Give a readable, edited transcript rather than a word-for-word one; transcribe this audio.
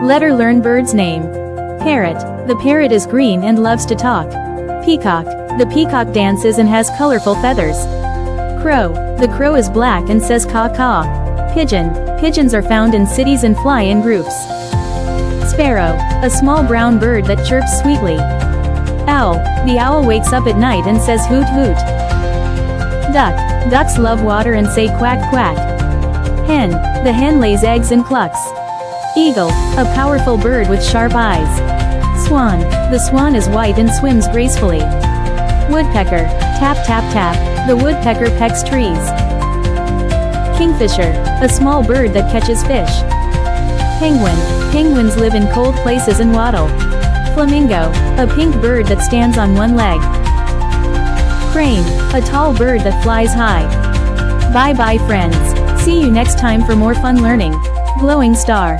Let her learn bird's name. Parrot. The parrot is green and loves to talk. Peacock. The peacock dances and has colorful feathers. Crow. The crow is black and says caw-caw. Pigeon. Pigeons are found in cities and fly in groups. Sparrow. A small brown bird that chirps sweetly. Owl. The owl wakes up at night and says hoot hoot. Duck. Ducks love water and say quack quack. Hen. The hen lays eggs and clucks. Eagle. A powerful bird with sharp eyes. Swan. The swan is white and swims gracefully. Woodpecker. Tap tap tap. The woodpecker pecks trees. Kingfisher. A small bird that catches fish. Penguin. Penguins live in cold places and waddle. Flamingo. A pink bird that stands on one leg. Crane. A tall bird that flies high. Bye bye friends. See you next time for more fun learning. Glowing star.